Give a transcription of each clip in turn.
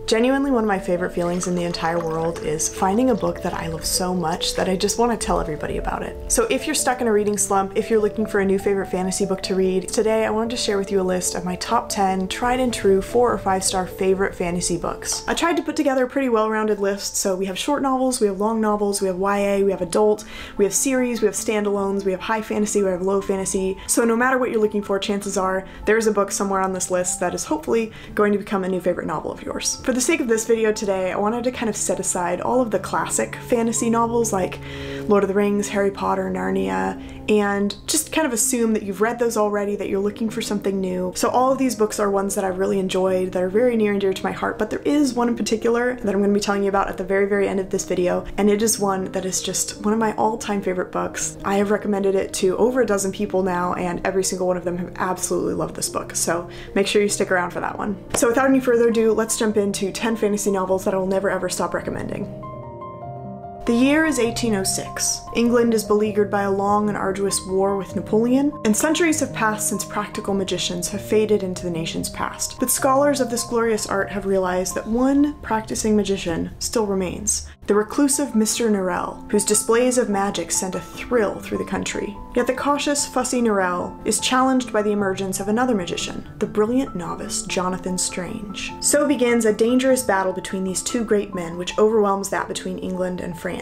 Genuinely, one of my favorite feelings in the entire world is finding a book that I love so much that I just want to tell everybody about it. So if you're stuck in a reading slump, if you're looking for a new favorite fantasy book to read, today I wanted to share with you a list of my top 10 tried and true 4 or 5-star favorite fantasy books. I tried to put together a pretty well-rounded list, so we have short novels, we have long novels, we have YA, we have adult, we have series, we have standalones, we have high fantasy, we have low fantasy. So no matter what you're looking for, chances are there's a book somewhere on this list that is hopefully going to become a new favorite novel of yours. For the sake of this video today, I wanted to kind of set aside all of the classic fantasy novels like Lord of the Rings, Harry Potter, Narnia, and just kind of assume that you've read those already, that you're looking for something new. So all of these books are ones that I've really enjoyed, that are very near and dear to my heart, but there is one in particular that I'm going to be telling you about at the very, very end of this video, and it is one that is just one of my all-time favorite books. I have recommended it to over a dozen people now, and every single one of them have absolutely loved this book, so make sure you stick around for that one. So without any further ado, let's jump into 10 fantasy novels that I will never ever stop recommending. The year is 1806. England is beleaguered by a long and arduous war with Napoleon, and centuries have passed since practical magicians have faded into the nation's past. But scholars of this glorious art have realized that one practicing magician still remains, the reclusive Mr. Norrell, whose displays of magic send a thrill through the country. Yet the cautious, fussy Norrell is challenged by the emergence of another magician, the brilliant novice Jonathan Strange. So begins a dangerous battle between these two great men, which overwhelms that between England and France.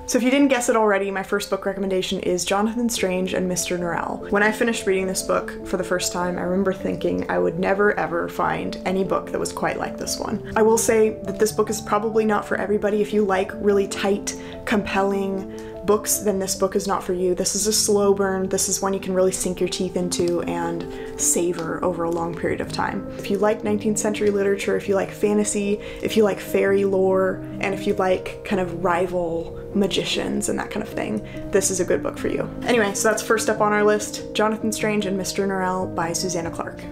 So if you didn't guess it already, my first book recommendation is Jonathan Strange and Mr. Norrell. When I finished reading this book for the first time, I remember thinking I would never ever find any book that was quite like this one. I will say that this book is probably not for everybody. If you like really tight, compelling books, then this book is not for you. This is a slow burn. This is one you can really sink your teeth into and savor over a long period of time. If you like 19th century literature, if you like fantasy, if you like fairy lore, and if you like kind of rival magicians and that kind of thing, this is a good book for you. Anyway, so that's first up on our list, Jonathan Strange and Mr. Norrell by Susanna Clarke.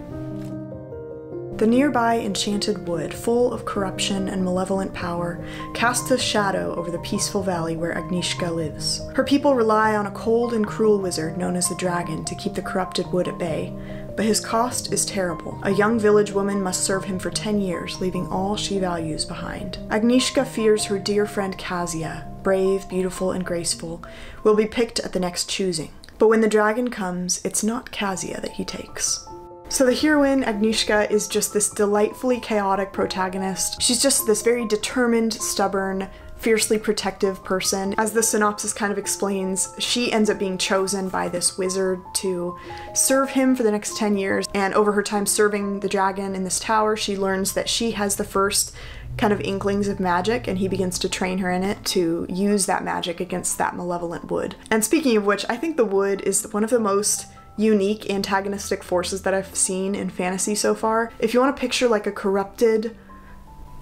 The nearby enchanted wood, full of corruption and malevolent power, casts a shadow over the peaceful valley where Agnieszka lives. Her people rely on a cold and cruel wizard known as the Dragon to keep the corrupted wood at bay, but his cost is terrible. A young village woman must serve him for 10 years, leaving all she values behind. Agnieszka fears her dear friend Kasia, brave, beautiful, and graceful, will be picked at the next choosing. But when the dragon comes, it's not Kasia that he takes. So the heroine, Agnieszka, is just this delightfully chaotic protagonist. She's just this very determined, stubborn, fiercely protective person. As the synopsis kind of explains, she ends up being chosen by this wizard to serve him for the next 10 years, and over her time serving the dragon in this tower, she learns that she has the first kind of inklings of magic, and he begins to train her in it to use that magic against that malevolent wood. And speaking of which, I think the wood is one of the most unique antagonistic forces that I've seen in fantasy so far. If you want to picture like a corrupted,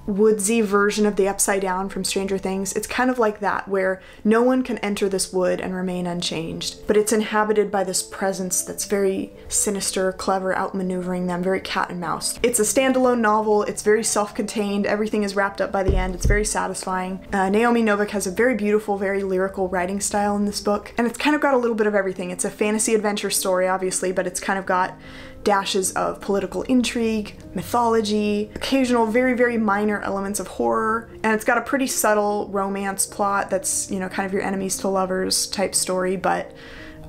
woodsy version of the Upside Down from Stranger Things, it's kind of like that, where no one can enter this wood and remain unchanged, but it's inhabited by this presence that's very sinister, clever, outmaneuvering them, very cat and mouse. It's a standalone novel, it's very self-contained, everything is wrapped up by the end, it's very satisfying. Naomi Novik has a very beautiful, very lyrical writing style in this book, and it's kind of got a little bit of everything. It's a fantasy adventure story, obviously, but it's kind of got dashes of political intrigue, mythology, occasional very, very minor elements of horror, and it's got a pretty subtle romance plot that's, you know, kind of your enemies to lovers type story, but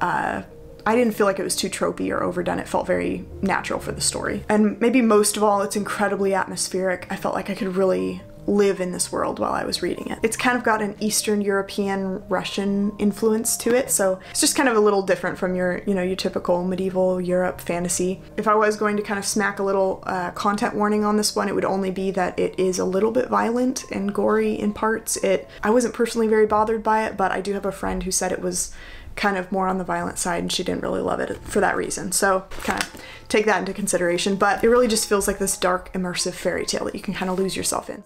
I didn't feel like it was too tropey or overdone. It felt very natural for the story. And maybe most of all, it's incredibly atmospheric. I felt like I could really live in this world while I was reading it. It's kind of got an Eastern European Russian influence to it, so it's just kind of a little different from your, you know, your typical medieval Europe fantasy. If I was going to kind of smack a little content warning on this one, it would only be that it is a little bit violent and gory in parts. I wasn't personally very bothered by it, but I do have a friend who said it was kind of more on the violent side and she didn't really love it for that reason. So kind of take that into consideration, but it really just feels like this dark, immersive fairy tale that you can kind of lose yourself in.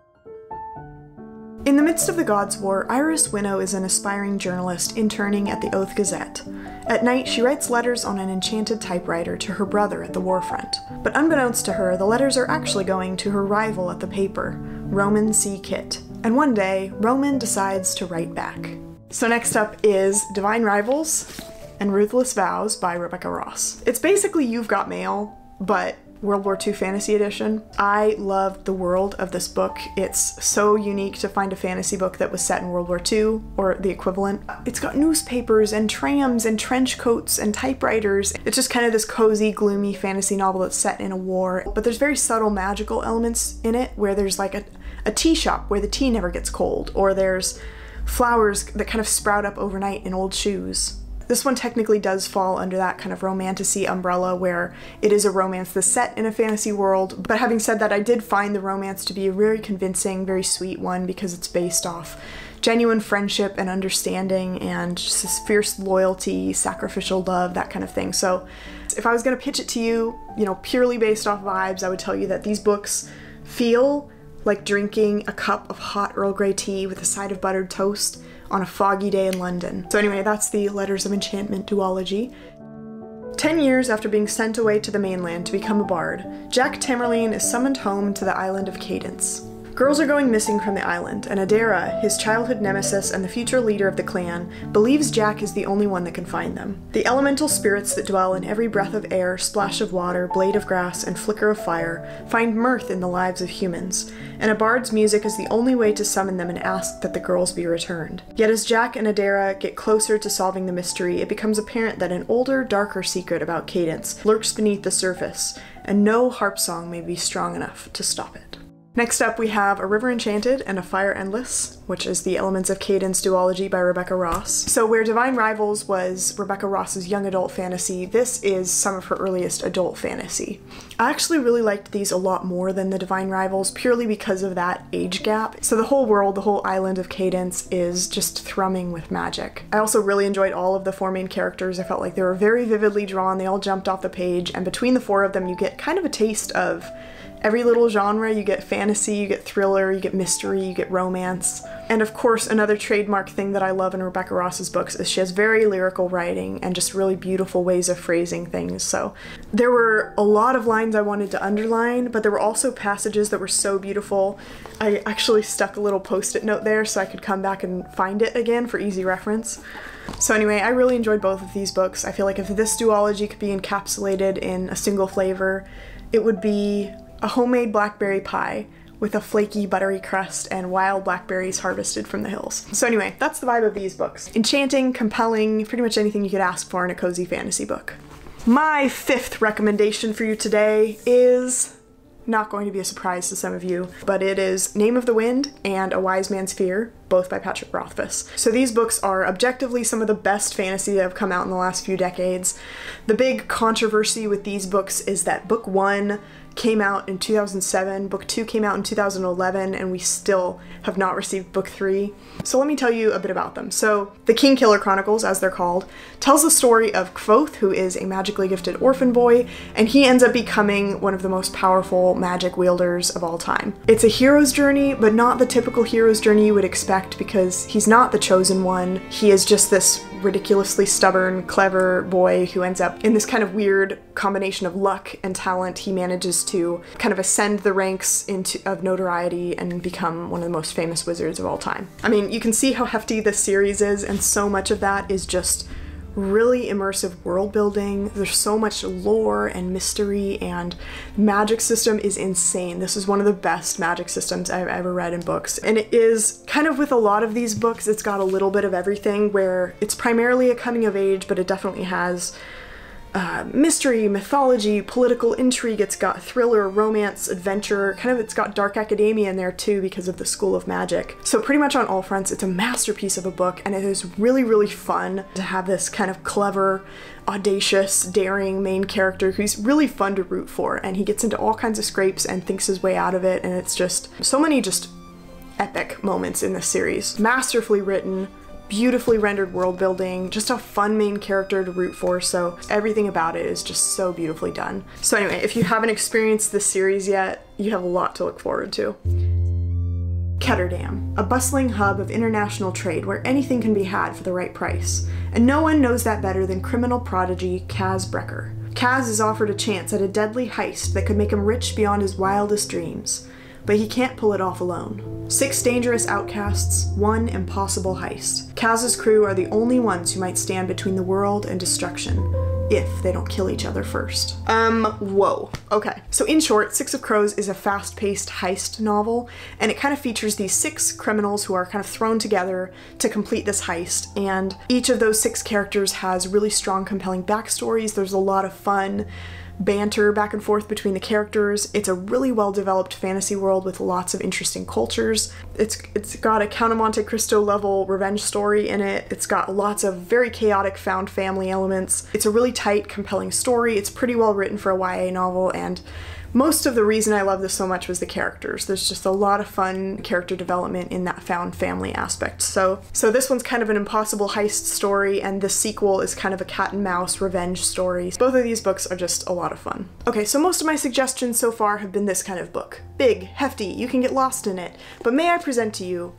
In the midst of the Gods' War, Iris Winnow is an aspiring journalist interning at the Oath Gazette. At night, she writes letters on an enchanted typewriter to her brother at the war front. But unbeknownst to her, the letters are actually going to her rival at the paper, Roman C. Kitt. And one day, Roman decides to write back. So next up is Divine Rivals and Ruthless Vows by Rebecca Ross. It's basically You've Got Mail, but World War II Fantasy Edition. I loved the world of this book. It's so unique to find a fantasy book that was set in World War II, or the equivalent. It's got newspapers and trams and trench coats and typewriters. It's just kind of this cozy, gloomy fantasy novel that's set in a war, but there's very subtle magical elements in it, where there's like a tea shop where the tea never gets cold, or there's flowers that kind of sprout up overnight in old shoes. This one technically does fall under that kind of romantasy umbrella, where it is a romance that's set in a fantasy world. But having said that, I did find the romance to be a very convincing, very sweet one, because it's based off genuine friendship and understanding and just this fierce loyalty, sacrificial love, that kind of thing. So if I was going to pitch it to you, purely based off vibes, I would tell you that these books feel like drinking a cup of hot Earl Grey tea with a side of buttered toast on a foggy day in London. So anyway, that's the Letters of Enchantment duology. 10 years after being sent away to the mainland to become a bard, Jack Tamerlane is summoned home to the island of Cadence. Girls are going missing from the island, and Adara, his childhood nemesis and the future leader of the clan, believes Jack is the only one that can find them. The elemental spirits that dwell in every breath of air, splash of water, blade of grass, and flicker of fire find mirth in the lives of humans, and a bard's music is the only way to summon them and ask that the girls be returned. Yet as Jack and Adara get closer to solving the mystery, it becomes apparent that an older, darker secret about Cadence lurks beneath the surface, and no harp song may be strong enough to stop it. Next up, we have A River Enchanted and A Fire Endless, which is the Elements of Cadence duology by Rebecca Ross. So where Divine Rivals was Rebecca Ross's young adult fantasy, this is some of her earliest adult fantasy. I actually really liked these a lot more than the Divine Rivals, purely because of that age gap. So the whole world, the whole island of Cadence is just thrumming with magic. I also really enjoyed all of the four main characters. I felt like they were very vividly drawn, they all jumped off the page, and between the four of them you get kind of a taste of every little genre. You get fantasy, you get thriller, you get mystery, you get romance. And of course, another trademark thing that I love in Rebecca Ross's books is she has very lyrical writing and just really beautiful ways of phrasing things. So there were a lot of lines I wanted to underline, but there were also passages that were so beautiful. I actually stuck a little post-it note there so I could come back and find it again for easy reference. So anyway, I really enjoyed both of these books. I feel like if this duology could be encapsulated in a single flavor, it would be a homemade blackberry pie with a flaky, buttery crust and wild blackberries harvested from the hills. So anyway, that's the vibe of these books. Enchanting, compelling, pretty much anything you could ask for in a cozy fantasy book. My fifth recommendation for you today is not going to be a surprise to some of you, but it is Name of the Wind and A Wise Man's Fear, both by Patrick Rothfuss. So these books are objectively some of the best fantasy that have come out in the last few decades. The big controversy with these books is that book one came out in 2007, book 2 came out in 2011, and we still have not received book 3. So let me tell you a bit about them. So the Kingkiller Chronicles, as they're called, tells the story of Kvothe, who is a magically gifted orphan boy, and he ends up becoming one of the most powerful magic wielders of all time. It's a hero's journey, but not the typical hero's journey you would expect, because he's not the chosen one. He is just this ridiculously stubborn, clever boy who ends up in this kind of weird combination of luck and talent. He manages to kind of ascend the ranks of notoriety and become one of the most famous wizards of all time. I mean, you can see how hefty this series is, and so much of that is just really immersive world building. There's so much lore and mystery, and magic system is insane. This is one of the best magic systems I've ever read in books. And it is kind of, with a lot of these books, it's got a little bit of everything, where it's primarily a coming of age, but it definitely has mystery, mythology, political intrigue. It's got thriller, romance, adventure, it's got dark academia in there too because of the School of Magic. So pretty much on all fronts, it's a masterpiece of a book, and it is really, really fun to have this kind of clever, audacious, daring main character who's really fun to root for, and he gets into all kinds of scrapes and thinks his way out of it, and it's just so many just epic moments in this series. Masterfully written, beautifully rendered world building, just a fun main character to root for, so everything about it is just so beautifully done. So anyway, if you haven't experienced this series yet, you have a lot to look forward to. Ketterdam, a bustling hub of international trade where anything can be had for the right price. And no one knows that better than criminal prodigy Kaz Brecker. Kaz is offered a chance at a deadly heist that could make him rich beyond his wildest dreams. But he can't pull it off alone. 6 dangerous outcasts, 1 impossible heist. Kaz's crew are the only ones who might stand between the world and destruction. if they don't kill each other first. Whoa. Okay. So in short, Six of Crows is a fast-paced heist novel, and it kind of features these 6 criminals who are kind of thrown together to complete this heist, and each of those 6 characters has really strong, compelling backstories. There's a lot of fun banter back and forth between the characters. It's a really well-developed fantasy world with lots of interesting cultures. It's got a Count of Monte Cristo level revenge story in it. It's got lots of very chaotic found family elements. It's a really tight, compelling story. It's pretty well written for a YA novel, and most of the reason I love this so much was the characters. There's just a lot of fun character development in that found family aspect. So this one's kind of an impossible heist story, and the sequel is kind of a cat and mouse revenge story. Both of these books are just a lot of fun. Okay, so most of my suggestions so far have been this kind of book. Big, hefty, you can get lost in it. But may I present to you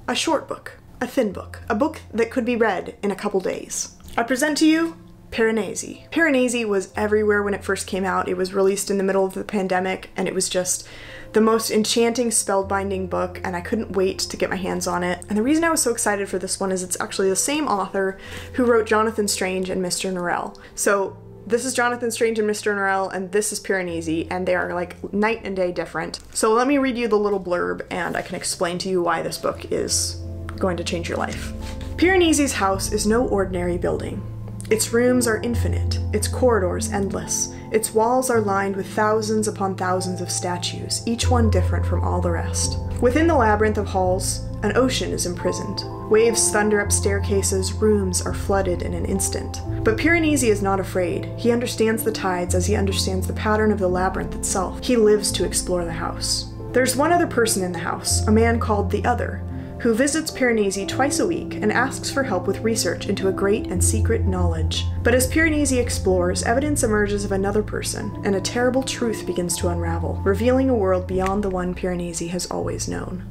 a short book, a thin book, a book that could be read in a couple days. I present to you Piranesi. Piranesi was everywhere when it first came out. It was released in the middle of the pandemic, and it was just the most enchanting, spellbinding book, and I couldn't wait to get my hands on it. And the reason I was so excited for this one is it's actually the same author who wrote Jonathan Strange and Mr. Norrell. So this is Jonathan Strange and Mr. Norrell, and this is Piranesi, and they are like night and day different. So let me read you the little blurb, and I can explain to you why this book is going to change your life. Piranesi's house is no ordinary building. Its rooms are infinite, its corridors endless, its walls are lined with thousands upon thousands of statues, each one different from all the rest. Within the labyrinth of halls, an ocean is imprisoned. Waves thunder up staircases, rooms are flooded in an instant. But Piranesi is not afraid. He understands the tides as he understands the pattern of the labyrinth itself. He lives to explore the house. There's one other person in the house, a man called the Other, who visits Piranesi twice a week and asks for help with research into a great and secret knowledge. But as Piranesi explores, evidence emerges of another person, and a terrible truth begins to unravel, revealing a world beyond the one Piranesi has always known.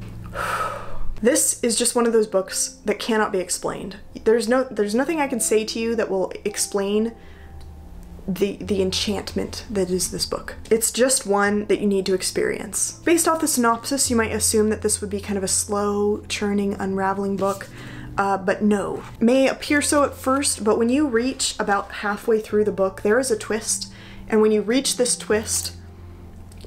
This is just one of those books that cannot be explained. There's nothing I can say to you that will explain the enchantment that is this book. It's just one that you need to experience. Based off the synopsis, you might assume that this would be kind of a slow, churning, unraveling book, but no. It may appear so at first, but when you reach about halfway through the book, there is a twist, and when you reach this twist,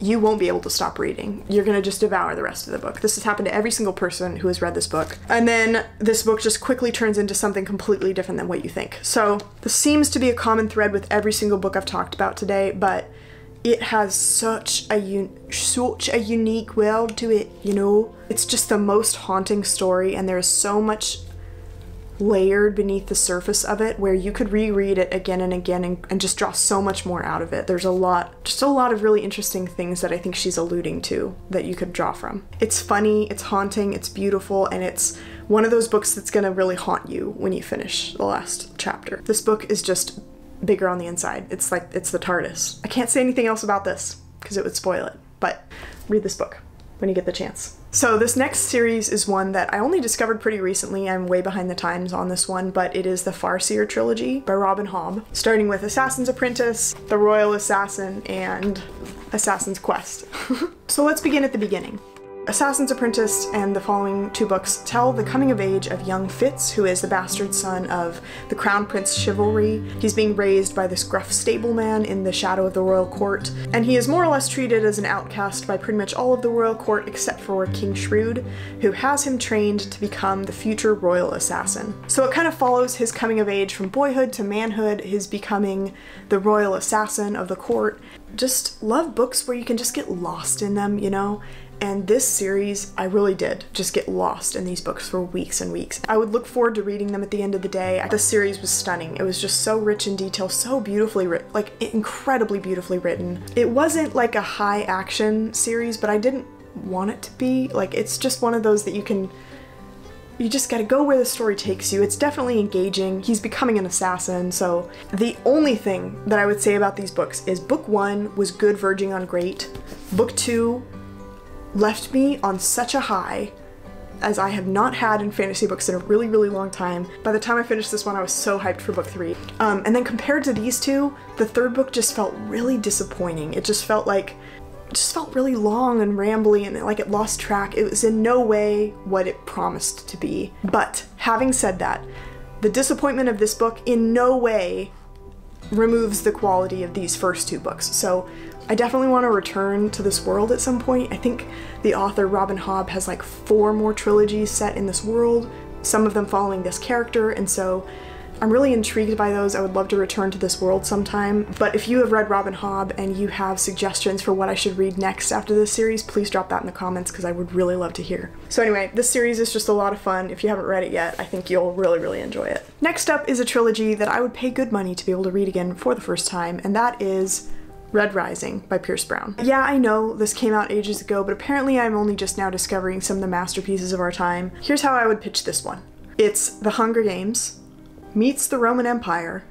you won't be able to stop reading. You're gonna just devour the rest of the book. This has happened to every single person who has read this book. And then this book just quickly turns into something completely different than what you think. So this seems to be a common thread with every single book I've talked about today, but it has such a unique world to it, you know? It's just the most haunting story, and there is so much layered beneath the surface of it where you could reread it again and again and just draw so much more out of it. There's just a lot of really interesting things that I think she's alluding to that you could draw from. It's funny, it's haunting, it's beautiful, and it's one of those books that's gonna really haunt you when you finish the last chapter. This book is just bigger on the inside. It's like, it's the TARDIS. I can't say anything else about this because it would spoil it, but read this book when you get the chance. So this next series is one that I only discovered pretty recently. I'm way behind the times on this one, but it is the Farseer Trilogy by Robin Hobb, starting with Assassin's Apprentice, The Royal Assassin, and Assassin's Quest. So let's begin at the beginning. Assassin's Apprentice and the following 2 books tell the coming of age of young Fitz, who is the bastard son of the Crown Prince Chivalry. He's being raised by this gruff stableman in the shadow of the royal court, and he is more or less treated as an outcast by pretty much all of the royal court except for King Shrewd, who has him trained to become the future royal assassin. So it kind of follows his coming of age from boyhood to manhood, his becoming the royal assassin of the court. Just love books where you can just get lost in them, you know? And this series, I really did just get lost in these books for weeks and weeks. I would look forward to reading them at the end of the day. This series was stunning. It was just so rich in detail, so beautifully written, like incredibly beautifully written. It wasn't like a high action series, but I didn't want it to be. Like, it's just one of those that you just gotta go where the story takes you. It's definitely engaging. He's becoming an assassin, so the only thing that I would say about these books is book 1 was good verging on great. Book 2 left me on such a high as I have not had in fantasy books in a really, really long time. By the time I finished this one, I was so hyped for book 3. And then compared to these 2, the 3rd book just felt really disappointing. It just felt really long and rambly, and like it lost track. It was in no way what it promised to be. But having said that, the disappointment of this book in no way removes the quality of these first two books. So I definitely want to return to this world at some point. I think the author Robin Hobb has like 4 more trilogies set in this world, some of them following this character, and so I'm really intrigued by those. I would love to return to this world sometime. But if you have read Robin Hobb and you have suggestions for what I should read next after this series, please drop that in the comments because I would really love to hear. So anyway, this series is just a lot of fun. If you haven't read it yet, I think you'll really enjoy it. Next up is a trilogy that I would pay good money to be able to read again for the first time, and that is Red Rising by Pierce Brown. Yeah, I know this came out ages ago, but apparently I'm only just now discovering some of the masterpieces of our time. Here's how I would pitch this one. It's The Hunger Games meets the Roman Empire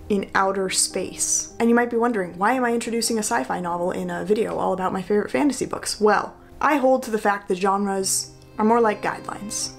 in outer space. And you might be wondering, why am I introducing a sci-fi novel in a video all about my favorite fantasy books? Well, I hold to the fact that genres are more like guidelines.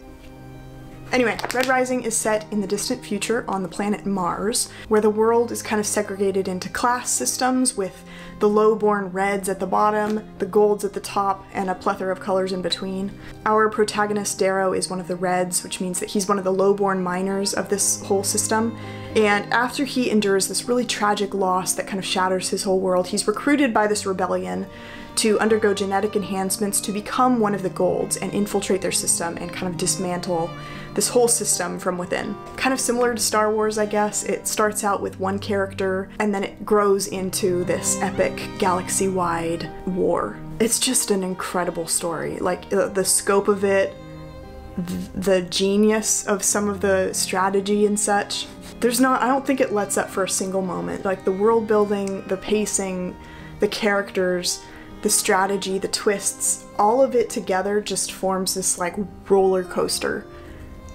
Anyway, Red Rising is set in the distant future on the planet Mars, where the world is kind of segregated into class systems with the low-born reds at the bottom, the golds at the top, and a plethora of colors in between. Our protagonist, Darrow, is one of the reds, which means that he's one of the low-born miners of this whole system. And after he endures this really tragic loss that kind of shatters his whole world, he's recruited by this rebellion to undergo genetic enhancements to become one of the golds and infiltrate their system and kind of dismantle this whole system from within. Kind of similar to Star Wars, I guess. It starts out with one character and then it grows into this epic galaxy-wide war. It's just an incredible story. Like, the scope of it, the genius of some of the strategy and such. I don't think it lets up for a single moment. Like, the world building, the pacing, the characters, the strategy, the twists, all of it together just forms this like roller coaster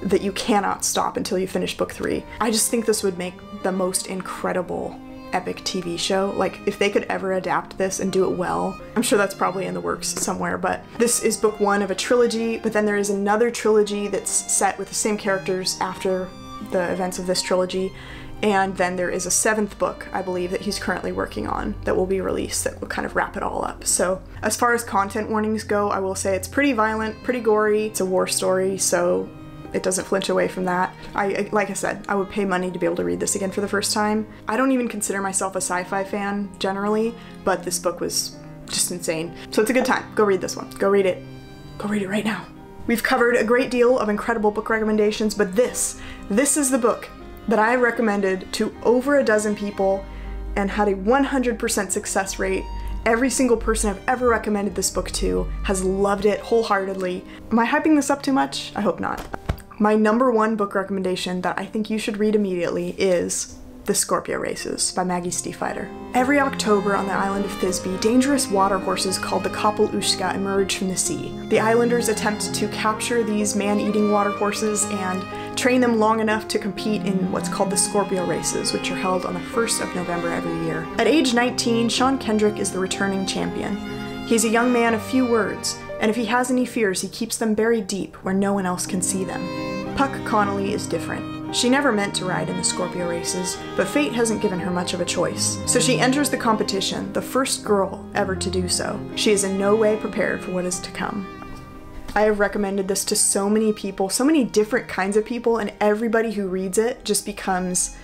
that you cannot stop until you finish book 3. I just think this would make the most incredible epic TV show. Like, if they could ever adapt this and do it well, I'm sure that's probably in the works somewhere, but this is book 1 of a trilogy, but then there is another trilogy that's set with the same characters after the events of this trilogy. And then there is a 7th book, I believe, that he's currently working on that will be released that will kind of wrap it all up. So as far as content warnings go, I will say it's pretty violent, pretty gory. It's a war story, so it doesn't flinch away from that. Like I said, I would pay money to be able to read this again for the first time. I don't even consider myself a sci-fi fan generally, but this book was just insane. So it's a good time. Go read this one. Go read it. Go read it right now. We've covered a great deal of incredible book recommendations, but this is the book that I recommended to over a dozen people and had a 100% success rate. Every single person I've ever recommended this book to has loved it wholeheartedly. Am I hyping this up too much? I hope not. My #1 book recommendation that I think you should read immediately is The Scorpio Races by Maggie Stiefvater. Every October on the island of Thisbe, dangerous water horses called the Kopelushka emerge from the sea. The islanders attempt to capture these man-eating water horses and train them long enough to compete in what's called the Scorpio Races, which are held on the 1st of November every year. At age 19, Sean Kendrick is the returning champion. He's a young man of few words, and if he has any fears, he keeps them buried deep where no one else can see them. Puck Connolly is different. She never meant to ride in the Scorpio Races, but fate hasn't given her much of a choice. So she enters the competition, the first girl ever to do so. She is in no way prepared for what is to come. I have recommended this to so many people, so many different kinds of people, and everybody who reads it just becomes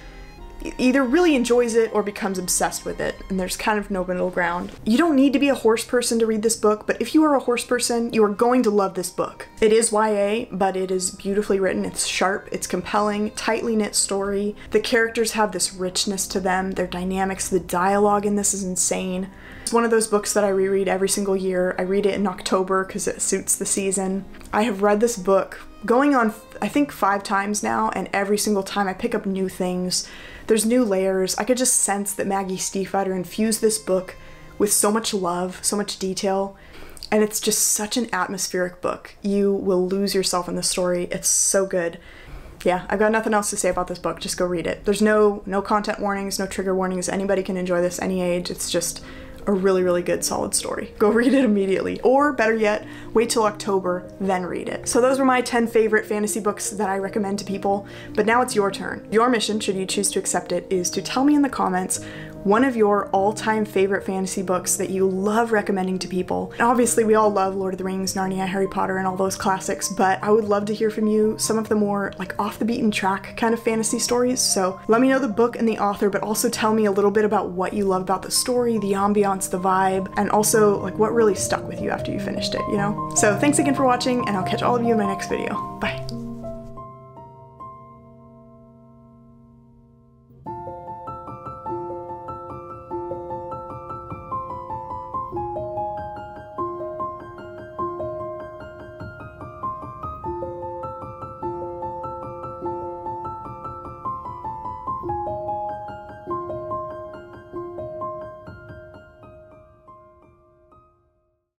either really enjoys it or becomes obsessed with it, and there's kind of no middle ground. You don't need to be a horse person to read this book, but if you are a horse person, you are going to love this book. It is YA, but it is beautifully written, it's sharp, it's compelling, tightly knit story. The characters have this richness to them, their dynamics, the dialogue in this is insane. It's one of those books that I reread every single year. I read it in October because it suits the season. I have read this book going on, I think, 5 times now, and every single time I pick up new things. There's new layers. I could just sense that Maggie Stiefvater infused this book with so much love, so much detail, and it's just such an atmospheric book. You will lose yourself in the story. It's so good. Yeah, I've got nothing else to say about this book. Just go read it. There's no content warnings, no trigger warnings. Anybody can enjoy this any age. It's just a really good solid story. Go read it immediately, or better yet, wait till October, then read it. So those were my 10 favorite fantasy books that I recommend to people, but now it's your turn. Your mission, should you choose to accept it, is to tell me in the comments one of your all-time favorite fantasy books that you love recommending to people. And obviously we all love Lord of the Rings, Narnia, Harry Potter, and all those classics, but I would love to hear from you some of the more like off the beaten track kind of fantasy stories. So let me know the book and the author, but also tell me a little bit about what you love about the story, the ambiance, the vibe, and also like what really stuck with you after you finished it, you know? So thanks again for watching, and I'll catch all of you in my next video. Bye.